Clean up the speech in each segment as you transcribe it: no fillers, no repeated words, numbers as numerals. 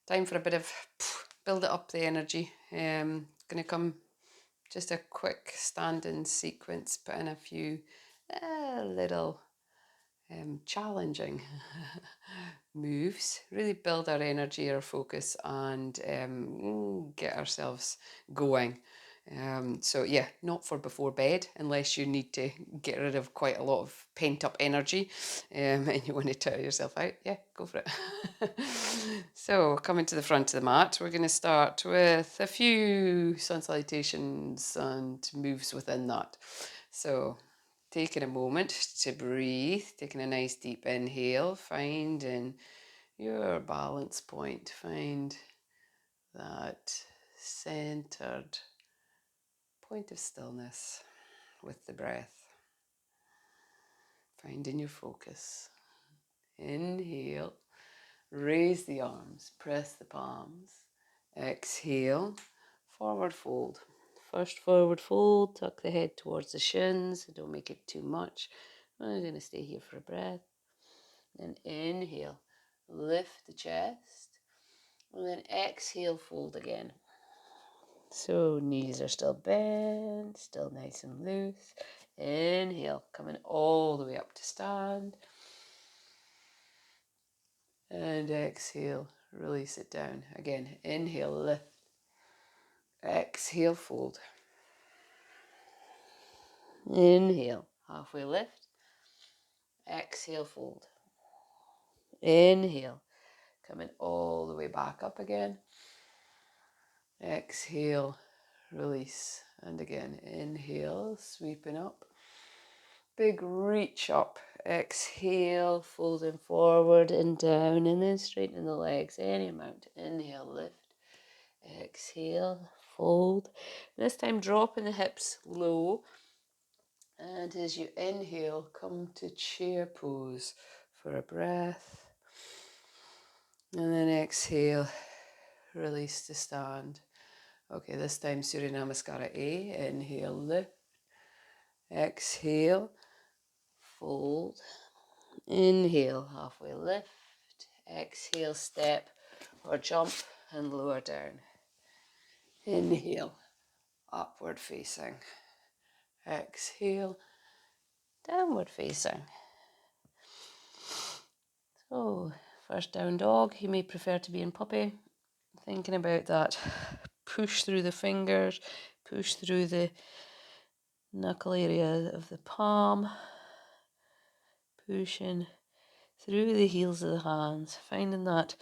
Time for a bit of build it up the energy. Going to come just a quick standing sequence, put in a few little challenging moves, really build our energy, our focus, and get ourselves going. So yeah, not for before bed unless you need to get rid of quite a lot of pent up energy and you want to tire yourself out. Yeah, go for it. So coming to the front of the mat, we're going to start with a few sun salutations and moves within that. So taking a moment to breathe, taking a nice deep inhale, finding your balance point, find that centered point of stillness with the breath, finding your focus. Inhale, raise the arms, press the palms. Exhale, forward fold. First forward fold, tuck the head towards the shins, don't make it too much. I'm going to stay here for a breath. Then inhale, lift the chest, and then exhale, fold again. So knees are still bent, still nice and loose. Inhale, coming all the way up to stand. And exhale, release it down. Again, inhale, lift. Exhale, fold. Inhale, halfway lift. Exhale, fold. Inhale, coming all the way back up again. Exhale, release. And again, inhale, sweeping up. Big reach up. Exhale, folding forward and down, and then straightening the legs any amount. Inhale, lift. Exhale, fold. This time dropping the hips low. And as you inhale, come to chair pose for a breath. And then exhale, release to stand. Okay, this time Surya Namaskara A. Inhale, lift. Exhale, fold. Inhale, halfway lift. Exhale, step or jump and lower down. Inhale, upward facing. Exhale, downward facing. So, first down dog, you may prefer to be in puppy. Thinking about that push through the fingers, push through the knuckle area of the palm, pushing through the heels of the hands, finding that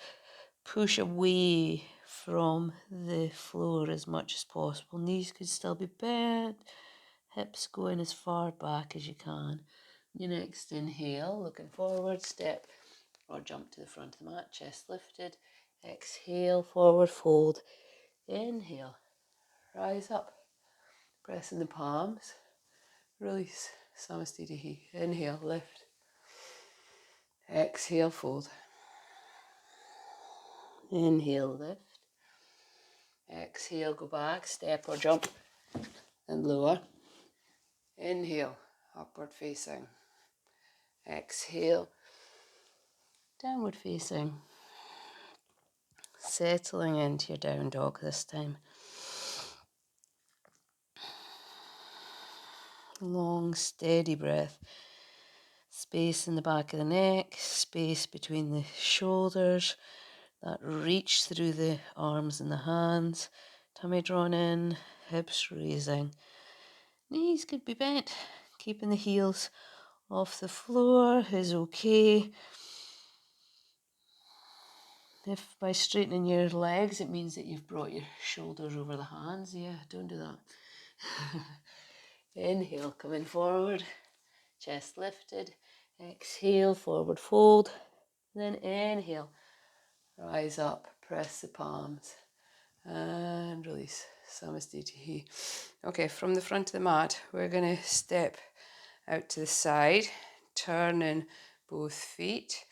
push away from the floor as much as possible. Knees could still be bent, hips going as far back as you can. Your next inhale, looking forward, step or jump to the front of the mat, chest lifted. Exhale, forward fold. Inhale, rise up, pressing the palms, release, Samastitihi. Inhale, lift. Exhale, fold. Inhale, lift. Exhale, go back, step or jump and lower. Inhale, upward facing. Exhale, downward facing. Settling into your down dog this time. Long, steady breath. Space in the back of the neck, space between the shoulders, that reach through the arms and the hands, tummy drawn in, hips raising. Knees could be bent, keeping the heels off the floor is okay. If by straightening your legs it means that you've brought your shoulders over the hands, yeah, don't do that. Inhale, coming forward, chest lifted. Exhale, forward fold. Then inhale, rise up, press the palms, and release. Samastitihi. Okay, from the front of the mat, we're going to step out to the side, turning both feet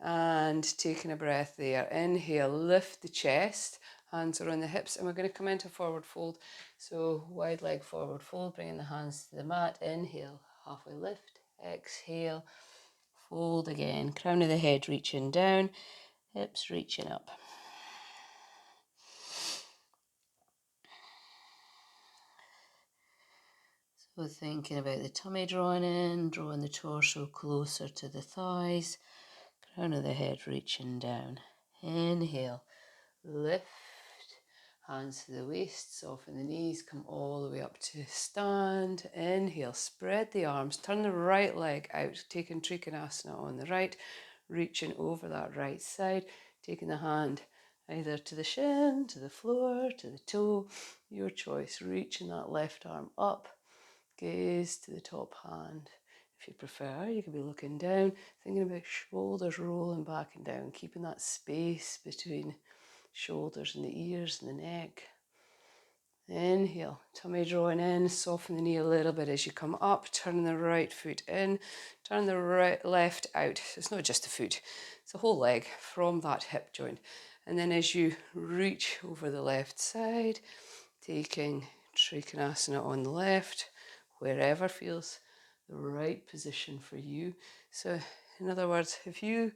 and taking a breath there. Inhale, lift the chest, hands are on the hips, and we're going to come into forward fold. So wide leg forward fold, bringing the hands to the mat. Inhale, halfway lift. Exhale, fold again. Crown of the head reaching down, hips reaching up. So thinking about the tummy drawing in, drawing the torso closer to the thighs, crown of the head reaching down. Inhale, lift, hands to the waist, soften the knees, come all the way up to stand. Inhale, spread the arms, turn the right leg out, taking Trikonasana on the right, reaching over that right side, taking the hand either to the shin, to the floor, to the toe, your choice, reaching that left arm up, gaze to the top hand. If you prefer, you could be looking down, thinking about shoulders rolling back and down, keeping that space between shoulders and the ears and the neck. Inhale, tummy drawing in, soften the knee a little bit as you come up, turn the right foot in, turn the left out. So it's not just the foot, it's the whole leg from that hip joint. And then as you reach over the left side, taking Trikonasana on the left, wherever feels the right position for you. So in other words, if you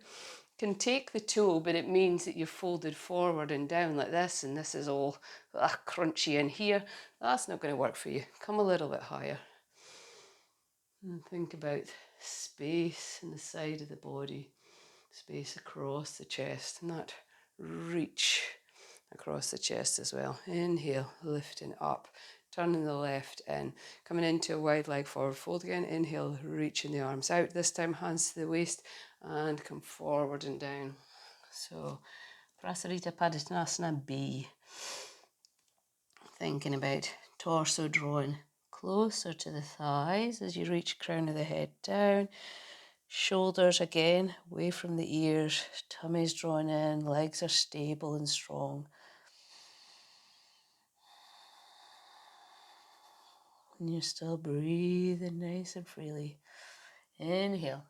can take the toe, but it means that you're folded forward and down like this, and this is all crunchy in here, that's not going to work for you. Come a little bit higher. And think about space in the side of the body, space across the chest, and that reach across the chest as well. Inhale, lifting up, turning the left in, coming into a wide leg forward fold again. Inhale, reaching the arms out, this time hands to the waist, and come forward and down. So Prasarita Padottanasana B. Thinking about torso drawing closer to the thighs as you reach crown of the head down. Shoulders again away from the ears, tummy's drawn in, legs are stable and strong. And you're still breathing nice and freely. Inhale,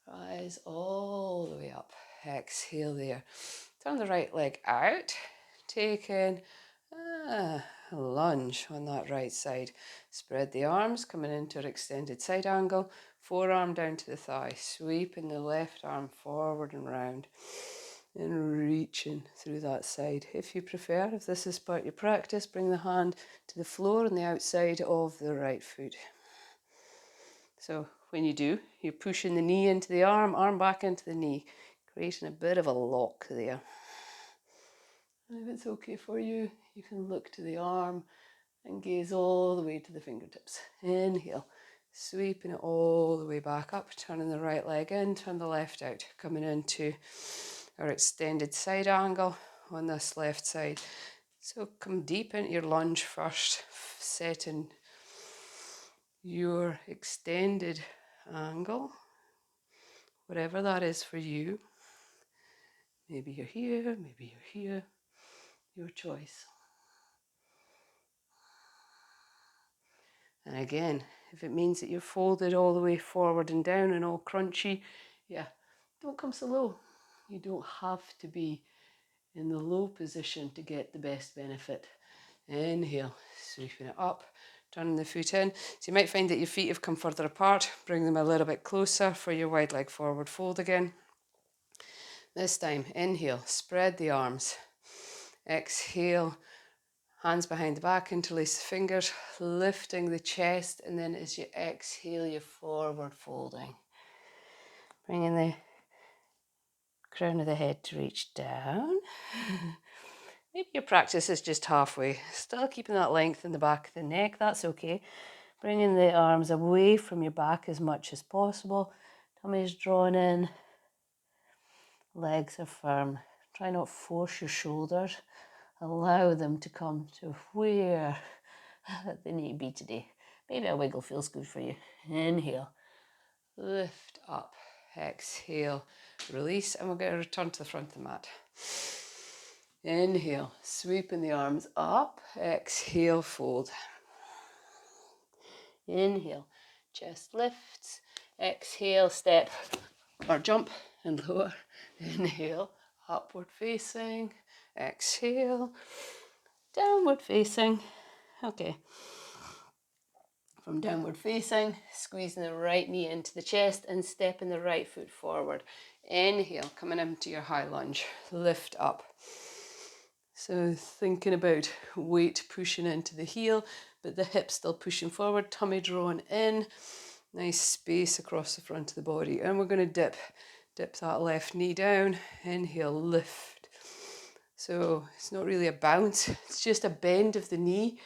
rise all the way up. Exhale there. Turn the right leg out, taking a lunge on that right side. Spread the arms, coming into an extended side angle, forearm down to the thigh, sweeping the left arm forward and round, and reaching through that side. If you prefer, if this is part of your practice, bring the hand to the floor on the outside of the right foot. So when you do, you're pushing the knee into the arm back into the knee, creating a bit of a lock there. And if it's okay for you, you can look to the arm and gaze all the way to the fingertips. Inhale, sweeping it all the way back up, turning the right leg in, turn the left out, coming into our extended side angle on this left side. So come deep into your lunge first, setting your extended angle, whatever that is for you. Maybe you're here, maybe you're here, your choice. And again, if it means that you're folded all the way forward and down and all crunchy, yeah, don't come so low. You don't have to be in the low position to get the best benefit. Inhale, sweeping it up, turning the foot in. So you might find that your feet have come further apart. Bring them a little bit closer for your wide leg forward fold again. This time, inhale, spread the arms. Exhale, hands behind the back, interlace the fingers, lifting the chest, and then as you exhale, you're forward folding. Bringing the crown of the head to reach down. Maybe your practice is just halfway. Still keeping that length in the back of the neck, that's okay. Bringing the arms away from your back as much as possible. Tummy's drawn in. Legs are firm. Try not to force your shoulders. Allow them to come to where they need to be today. Maybe a wiggle feels good for you. Inhale. Lift up. Exhale. Release. And we're going to return to the front of the mat. Inhale. Sweeping the arms up. Exhale. Fold. Inhale. Chest lifts. Exhale. Step or jump and lower. Inhale. Upward facing. Exhale. Downward facing. Okay. From downward facing, squeezing the right knee into the chest and stepping the right foot forward. Inhale, coming into your high lunge. Lift up. So thinking about weight pushing into the heel, but the hips still pushing forward, tummy drawn in, nice space across the front of the body. And we're going to dip that left knee down, inhale, lift. So it's not really a bounce, it's just a bend of the knee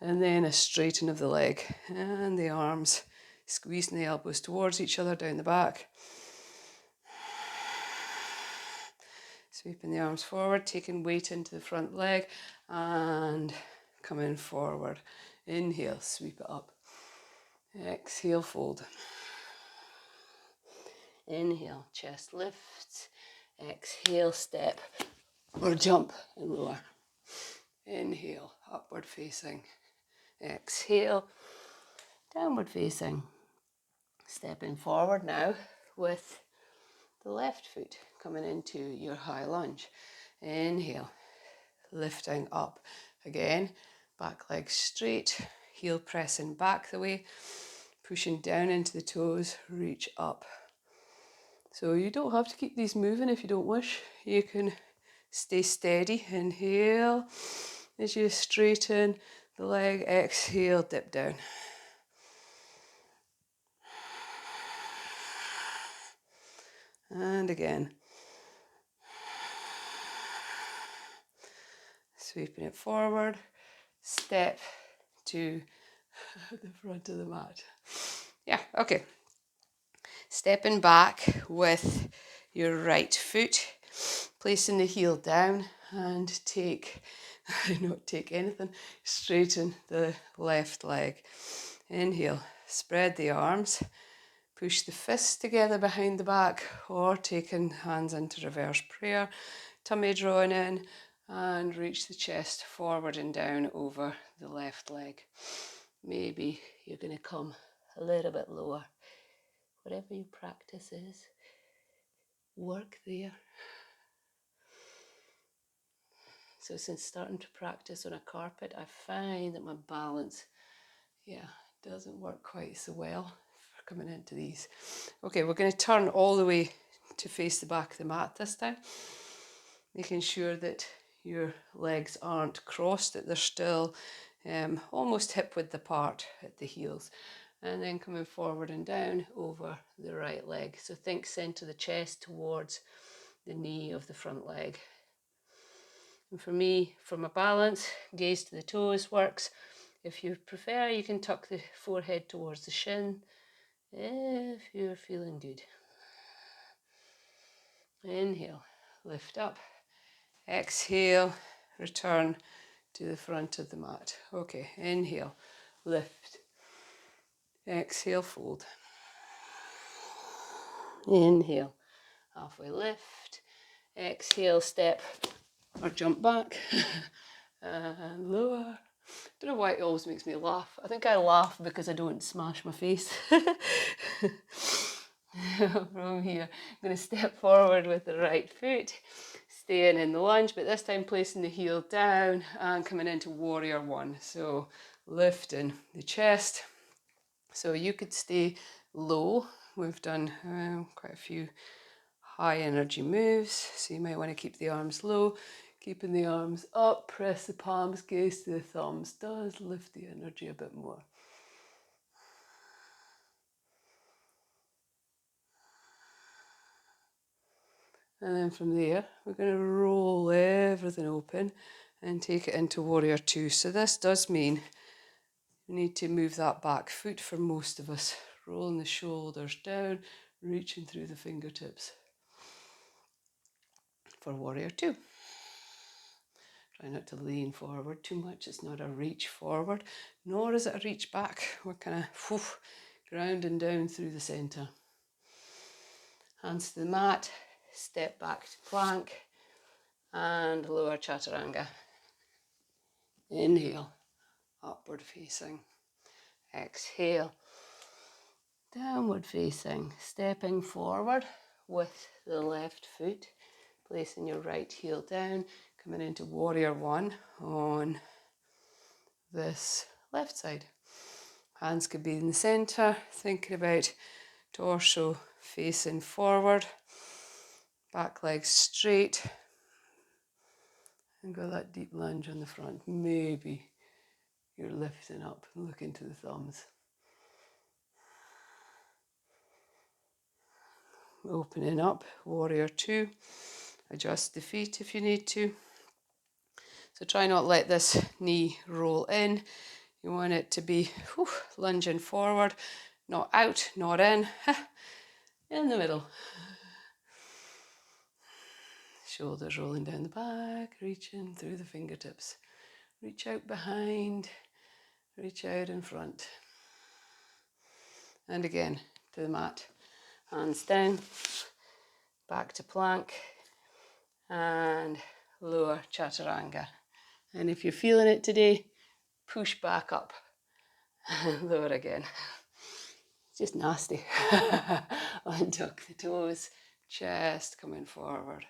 and then a straighten of the leg. And the arms, squeezing the elbows towards each other down the back. Sweeping the arms forward, taking weight into the front leg and coming forward. Inhale, sweep it up. Exhale, fold. Inhale, chest lifts. Exhale, step or jump and lower. Inhale, upward facing. Exhale, downward facing. Stepping forward now with the left foot coming into your high lunge. Inhale, lifting up again, back leg straight, heel pressing back the way, pushing down into the toes, reach up. So you don't have to keep these moving if you don't wish. You can stay steady. Inhale as you straighten the leg, exhale, dip down. And again. Sweeping it forward, step to the front of the mat. Yeah, okay. Stepping back with your right foot, placing the heel down and not take anything, straighten the left leg. Inhale, spread the arms, push the fists together behind the back or taking hands into reverse prayer, tummy drawing in and reach the chest forward and down over the left leg. Maybe you're going to come a little bit lower. Whatever your practice is, work there. So since starting to practice on a carpet, I find that my balance, doesn't work quite so well for coming into these. Okay, we're going to turn all the way to face the back of the mat this time, making sure that your legs aren't crossed, that they're still almost hip width apart at the heels. And then coming forward and down over the right leg. So think center the chest towards the knee of the front leg. And for me, for my balance, gaze to the toes works. If you prefer, you can tuck the forehead towards the shin if you're feeling good. Inhale, lift up. Exhale, return to the front of the mat. Okay, inhale, lift. Exhale, fold. Inhale, halfway lift. Exhale, step or jump back. And lower. Don't know why it always makes me laugh. I think I laugh because I don't smash my face. From here, I'm going to step forward with the right foot, staying in the lunge, but this time placing the heel down and coming into warrior one. So lifting the chest. So you could stay low. We've done quite a few high energy moves, so you might want to keep the arms low. Keeping the arms up, press the palms, gaze to the thumbs does lift the energy a bit more. And then from there, we're going to roll everything open and take it into warrior two. So this does mean we need to move that back foot for most of us. Rolling the shoulders down, reaching through the fingertips for warrior two. Try not to lean forward too much. It's not a reach forward, nor is it a reach back. We're kind of grounding down through the centre. Hands to the mat, step back to plank and lower Chaturanga. Inhale, upward facing. Exhale, downward facing. Stepping forward with the left foot, placing your right heel down, coming into warrior one on this left side. Hands could be in the centre, thinking about torso facing forward, back leg straight, and got that deep lunge on the front. Maybe you're lifting up, look into the thumbs. Opening up, warrior two. Adjust the feet if you need to. So try not let this knee roll in. You want it to be lunging forward, not out, not in the middle. Shoulders rolling down the back, reaching through the fingertips. Reach out behind, reach out in front. And again, to the mat. Hands down, back to plank, and lower chaturanga. And if you're feeling it today, push back up, lower again. It's just nasty. Untuck the toes, chest coming forward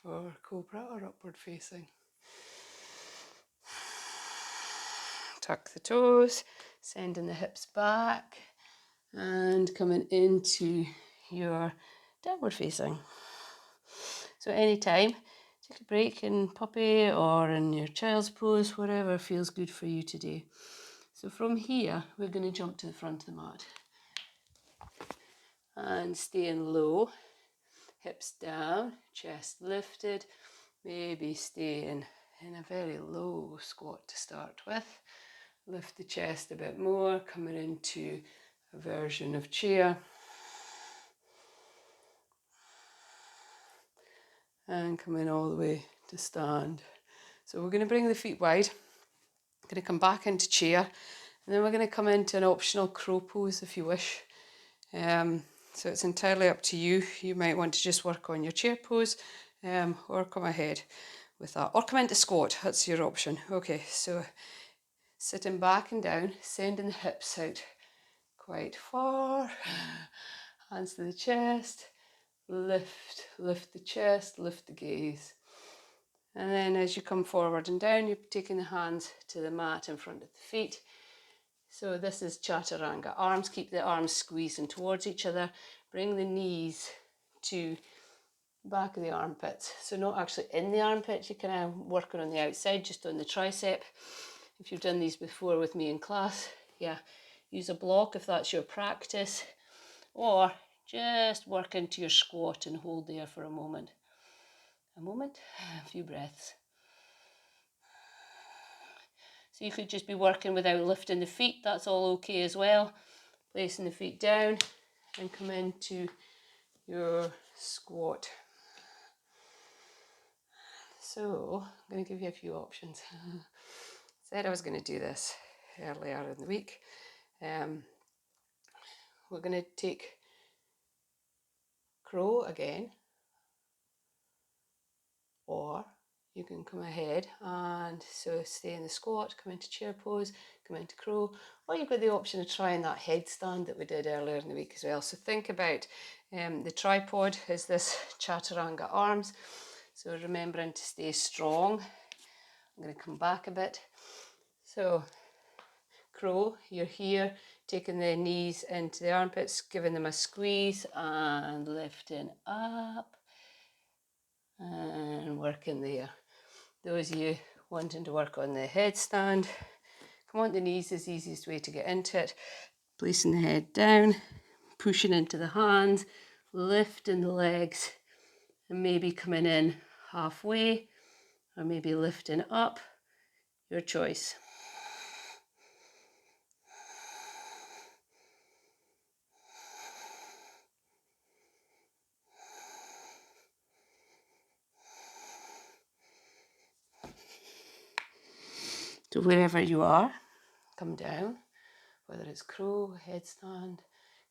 for cobra or upward facing. Tuck the toes, sending the hips back, and coming into your downward facing. So anytime, take a break in puppy or in your child's pose, whatever feels good for you today. So from here, we're going to jump to the front of the mat. And staying low, hips down, chest lifted, maybe staying in a very low squat to start with. Lift the chest a bit more, coming into a version of chair. And coming all the way to stand. So we're going to bring the feet wide. We're going to come back into chair. And then we're going to come into an optional crow pose if you wish. So it's entirely up to you. You might want to just work on your chair pose or come ahead with that. Or come into squat, that's your option. Okay, so sitting back and down, sending the hips out quite far. Hands to the chest. Lift the chest, lift the gaze. And then as you come forward and down, you're taking the hands to the mat in front of the feet. So this is Chaturanga. Arms, keep the arms squeezing towards each other. Bring the knees to the back of the armpits. So not actually in the armpits, you're kind of working on the outside, just on the tricep. If you've done these before with me in class, yeah, use a block if that's your practice. Or just work into your squat and hold there for a moment. A few breaths. So you could just be working without lifting the feet, that's all okay as well. Placing the feet down and come into your squat. So I'm going to give you a few options. Said I was going to do this earlier in the week. We're going to take crow again, or you can come ahead and so stay in the squat, come into chair pose, come into crow, or you've got the option of trying that headstand that we did earlier in the week as well. So think about the tripod is this chaturanga arms, so remembering to stay strong. I'm going to come back a bit. So crow, you're here, taking the knees into the armpits, giving them a squeeze and lifting up and working there. Those of you wanting to work on the headstand, come on the knees is the easiest way to get into it. Placing the head down, pushing into the hands, lifting the legs, and maybe coming in halfway, or maybe lifting up, your choice. So wherever you are, come down, whether it's crow, headstand,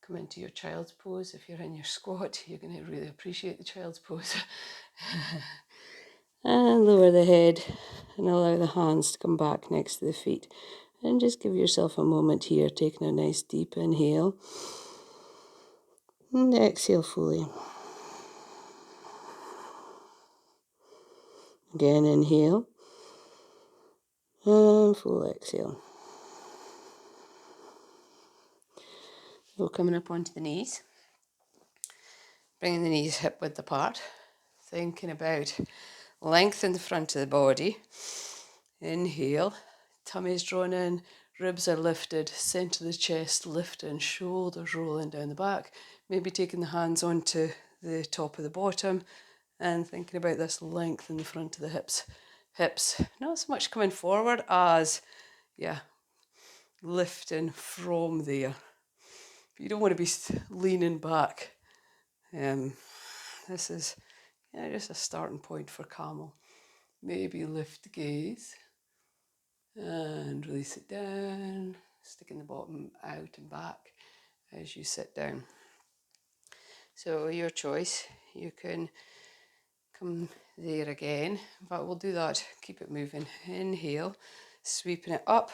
come into your child's pose. If you're in your squat, you're going to really appreciate the child's pose. And lower the head and allow the hands to come back next to the feet. And just give yourself a moment here, taking a nice deep inhale. And exhale fully. Again, inhale. And full exhale. So coming up onto the knees. Bringing the knees hip width apart. Thinking about length in the front of the body. Inhale. tummy's drawn in, ribs are lifted, centre of the chest lifting, shoulders rolling down the back, maybe taking the hands onto the top of the bottom and thinking about this length in the front of the hips. Hips, not so much coming forward as, lifting from there. But you don't want to be leaning back. This is just a starting point for camel. Maybe lift the gaze and release it down, sticking the bottom out and back as you sit down. So your choice, you can come there again, but we'll do that, keep it moving. Inhale, sweeping it up,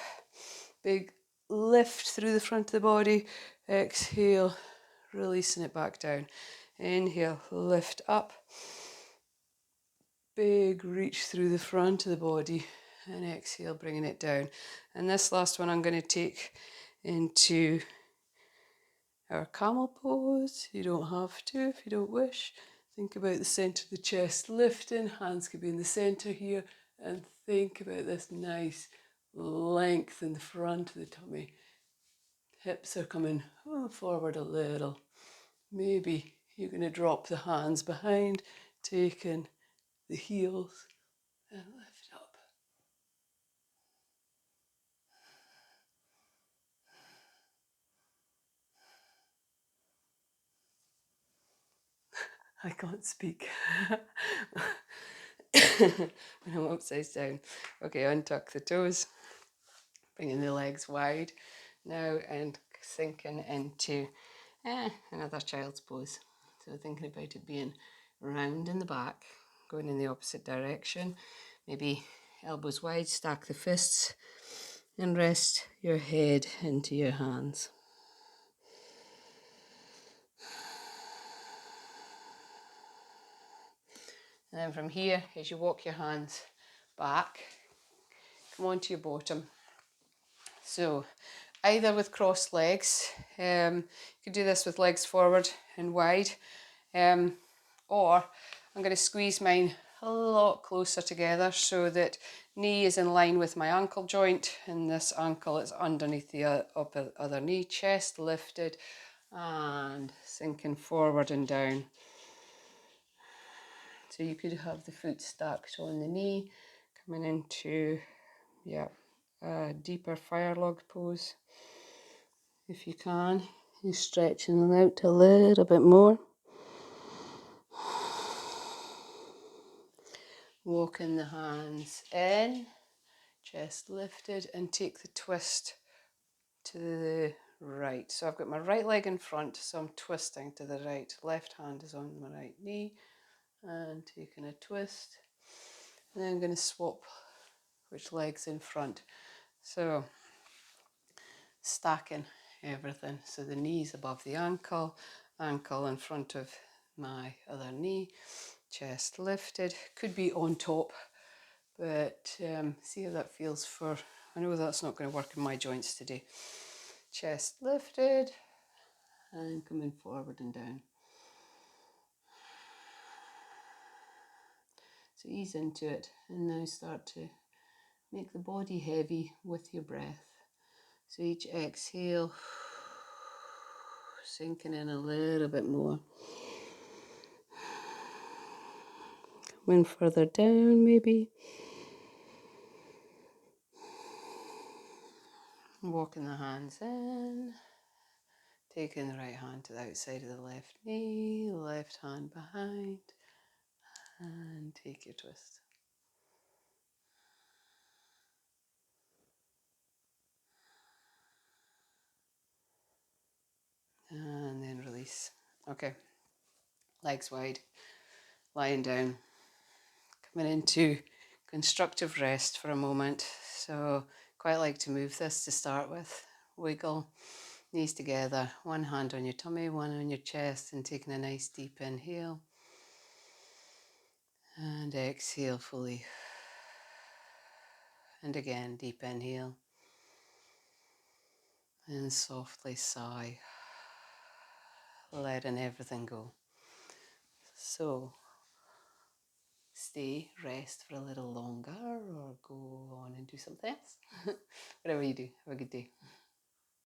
big lift through the front of the body. Exhale, releasing it back down. Inhale, lift up, big reach through the front of the body, and exhale, bringing it down. And this last one I'm going to take into our camel pose. You don't have to if you don't wish. Think about the centre of the chest lifting, hands could be in the centre here, and think about this nice length in the front of the tummy. Hips are coming forward a little. Maybe you're going to drop the hands behind, taking the heels and lift up. I can't speak when I'm upside down. Okay, untuck the toes, bringing the legs wide now and sinking into another child's pose. So thinking about it being round in the back, going in the opposite direction, maybe elbows wide, stack the fists and rest your head into your hands. And then from here, as you walk your hands back, come onto your bottom. So either with crossed legs, you could do this with legs forward and wide, or I'm going to squeeze mine a lot closer together so that knee is in line with my ankle joint and this ankle is underneath the other knee, chest lifted and sinking forward and down. So you could have the foot stacked on the knee, coming into, a deeper fire log pose. If you can, you're stretching them out a little bit more. Walking the hands in, chest lifted, and take the twist to the right. So I've got my right leg in front, so I'm twisting to the right. Left hand is on my right knee and taking a twist. And then I'm going to swap which leg's in front. So stacking everything. So the knee's above the ankle, ankle in front of my other knee, chest lifted. Could be on top, but see how that feels for, I know that's not going to work in my joints today. Chest lifted and coming forward and down. So ease into it and now start to make the body heavy with your breath. So each exhale, sinking in a little bit more. Coming further down maybe. Walking the hands in. Taking the right hand to the outside of the left knee, left hand behind, and take your twist. And then release. Okay, legs wide, lying down, coming into constructive rest for a moment. So quite like to move this to start with. Wiggle, knees together, one hand on your tummy, one on your chest, and taking a nice deep inhale. And exhale fully. And again, deep inhale. And softly sigh, letting everything go. So stay, rest for a little longer, or go on and do something else. Whatever you do, have a good day.